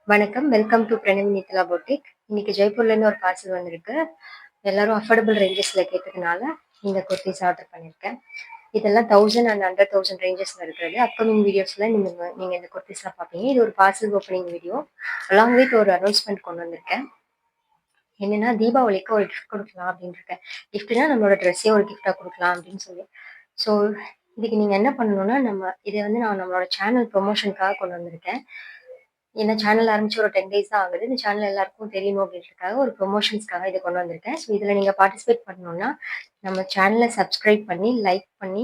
வணக்கம். Welcome to Pranavi Nithla boutique. இன்னைக்கு ஜெய்ப்பூர்லேருந்து ஒரு பார்சல் வந்திருக்கு. எல்லாரும் அஃபோர்டபுள் ரேஞ்சஸ்ல கேட்டதுனால இந்த குர்த்திஸ் ஆர்டர் பண்ணியிருக்கேன். இதெல்லாம் 1000 அண்ட் அண்டர் 1000 ரேஞ்சஸ்ல இருக்கிறது. அப்கமிங் வீடியோஸ்ல நீங்க இந்த குர்த்திஸ்லாம் பார்ப்பீங்க. இது ஒரு parcel opening video. Along with ஒரு அனௌன்ஸ்மெண்ட் கொண்டு வந்திருக்கேன். என்னன்னா தீபாவளிக்கு ஒரு கிஃப்ட் கொடுக்கலாம் அப்படின்னு இருக்கேன். கிஃப்ட்னா நம்மளோட ட்ரெஸ்ஸே ஒரு கிஃப்டா கொடுக்கலாம் அப்படின்னு சொல்லி. ஸோ இதுக்கு நீங்க என்ன பண்ணணும்னா, இதை நான் நம்மளோட சேனல் ப்ரொமோஷனுக்காக கொண்டு வந்திருக்கேன். என்ன சேனல் ஆரம்பிச்சு ஒரு 10 டேஸ் தான் ஆகுது. இந்த சேனல் எல்லாருக்கும் தெரியணும் அப்படின்றதுக்காக ஒரு ப்ரொமோஷன்ஸ்க்காக இதை கொண்டு வந்திருக்கேன். ஸோ இதில் நீங்கள் பார்ட்டிசிபேட் பண்ணணும்னா நம்ம சேனலை சப்ஸ்கிரைப் பண்ணி லைக் பண்ணி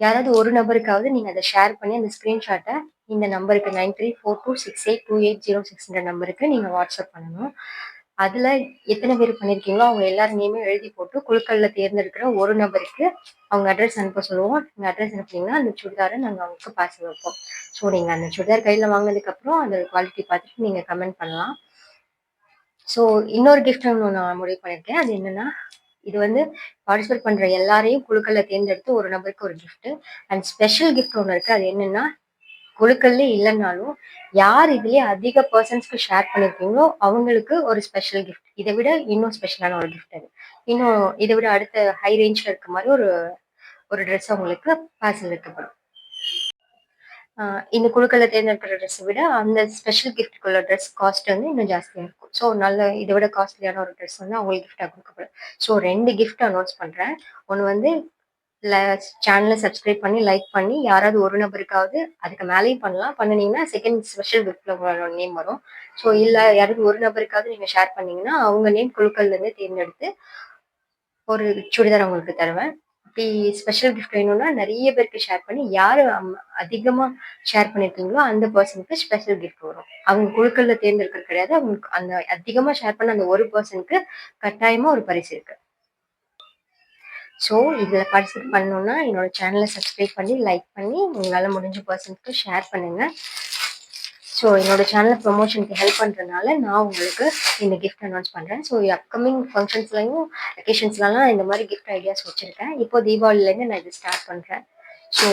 யாராவது ஒரு நபருக்காவது நீங்கள் அதை ஷேர் பண்ணி அந்த ஸ்க்ரீன்ஷாட்டை இந்த நம்பருக்கு 9342682806 நம்பருக்கு நீங்கள் வாட்ஸ்அப் பண்ணணும். அதில் எத்தனை பேர் பண்ணியிருக்கீங்களோ அவங்க எல்லார் நேமும் எழுதி போட்டு குழுக்களில் தேர்ந்தெடுக்கிற ஒரு நபருக்கு அவங்க அட்ரஸ் அனுப்ப சொல்லுவோம். நீங்கள் அட்ரஸ் அனுப்புனீங்கன்னா அந்த சுடிதாரை நாங்கள் அவங்களுக்கு பார்சல் வைப்போம். ஸோ நீங்கள் அந்த சுடிதார் கையில் வாங்கினதுக்கப்புறம் அந்த குவாலிட்டி பார்த்துட்டு நீங்கள் கமெண்ட் பண்ணலாம். ஸோ இன்னொரு கிஃப்ட் நான் முடிவு பண்ணியிருக்கேன். அது என்னன்னா, இது பார்ட்டிசிபேட் பண்ணுற எல்லாரையும் குழுக்களில் தேர்ந்தெடுத்து ஒரு நபருக்கு ஒரு கிஃப்ட் அண்ட் ஸ்பெஷல் கிஃப்ட் ஒன்று இருக்குது. அது என்னன்னா, குழுக்கள்லே இல்லைன்னாலும் யார் இதுலயே அதிக பர்சன்ஸ்க்கு ஷேர் பண்ணிருக்கீங்களோ அவங்களுக்கு ஒரு ஸ்பெஷல் கிஃப்ட். இதை விட இன்னும் ஸ்பெஷலான ஒரு கிஃப்ட். அது இன்னும் இதை விட அடுத்த ஹை ரேஞ்ச்ல இருக்க மாதிரி ஒரு ட்ரெஸ் அவங்களுக்கு பார்சல் வைக்கப்படும். இந்த குழுக்களை தேர்ந்தெடுக்கிற ட்ரெஸ்ஸை விட அந்த ஸ்பெஷல் கிஃப்ட்குள்ள ட்ரெஸ் காஸ்ட் இன்னும் ஜாஸ்தியாக இருக்கும். ஸோ இதை விட காஸ்ட்லியான ஒரு ட்ரெஸ் அவங்களுக்கு கிஃப்டாக கொடுக்கப்படும். ஸோ 2 கிஃப்ட் அனௌன்ஸ் பண்ணுறேன். ஒன்று சேனலை சப்ஸ்கிரைப் பண்ணி லைக் பண்ணி யாராவது ஒரு நபருக்காவது, அதுக்கு மேலேயும் பண்ணலாம், பண்ணினீங்கன்னா செகண்ட் ஸ்பெஷல் கிஃப்ட்ல உங்களோட நேம் வரும். ஸோ இல்லை யாராவது ஒரு நபருக்காவது நீங்கள் ஷேர் பண்ணீங்கன்னா அவங்க நேம் குழுக்கள்லேருந்து தேர்ந்தெடுத்து ஒரு சுடிதார் அவங்களுக்கு தருவேன். அப்படி ஸ்பெஷல் கிஃப்ட் வேணும்னா நிறைய பேருக்கு ஷேர் பண்ணி யார் அதிகமாக ஷேர் பண்ணியிருக்கீங்களோ அந்த பர்சனுக்கு ஸ்பெஷல் கிஃப்ட் வரும். அவங்க குழுக்கள்ல தேர்ந்தெடுக்கிறது கிடையாது. அவங்களுக்கு அந்த அதிகமாக ஷேர் பண்ண அந்த ஒரு பர்சனுக்கு கட்டாயமாக ஒரு பரிசு இருக்கு. ஸோ இதில் பார்ட்டிசிபேட் பண்ணணுன்னா என்னோட சேனலை சப்ஸ்கிரைப் பண்ணி லைக் பண்ணி உங்களால் முடிஞ்ச பர்சனுக்கு ஷேர் பண்ணுங்கள். ஸோ என்னோட சேனல் ப்ரொமோஷனுக்கு ஹெல்ப் பண்ணுறதுனால நான் உங்களுக்கு இந்த கிஃப்ட் அனௌன்ஸ் பண்ணுறேன். ஸோ அப்கமிங் ஃபங்க்ஷன்ஸ்லையும் அக்கேஷன்ஸ்லாம் இந்த மாதிரி கிஃப்ட் ஐடியாஸ் வச்சுருக்கேன். இப்போ தீபாவளிலேருந்து நான் இதை ஸ்டார்ட் பண்ணுறேன். ஸோ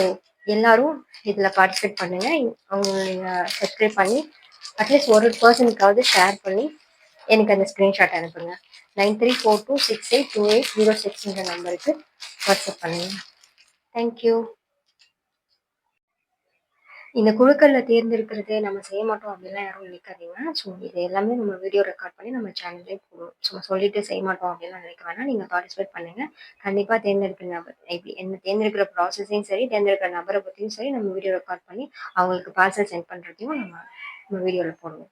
எல்லாரும் இதில் பார்ட்டிசிபேட் பண்ணுங்கள். அவங்க நீங்கள் சப்ஸ்கிரைப் பண்ணி அட்லீஸ்ட் ஒரு பர்சனுக்காவது ஷேர் பண்ணி எனக்கு அந்த ஸ்க்ரீன்ஷாட் அனுப்புங்க. 9342682806 நம்பருக்கு வாட்ஸ்அப் பண்ணுங்க. தேங்க்யூ. இந்த குழுக்களில் தேர்ந்தெடுக்கிறது நம்ம செய்ய மாட்டோம் அப்படின்லாம் யாரும் நினைக்காதீங்க. ஸோ இது எல்லாமே நம்ம வீடியோ ரெக்கார்ட் பண்ணி நம்ம சேனல்லே போடுவோம். ஸோ சொல்லிட்டு செய்ய மாட்டோம் அப்படின்லாம் நினைக்க வேணாம். நீங்கள் பார்ட்டிசிபேட் பண்ணுங்கள். கண்டிப்பாக தேர்ந்தெடுக்கிற நபர் என்ன தேர்ந்தெடுக்கிற ப்ராசஸையும் சரி, தேர்ந்தெடுக்கிற நபரை பற்றியும் சரி நம்ம வீடியோ ரெக்கார்ட் பண்ணி அவங்களுக்கு பார்சல் சென்ட் பண்ணுறதையும் நம்ம வீடியோவில் போடுவோம்.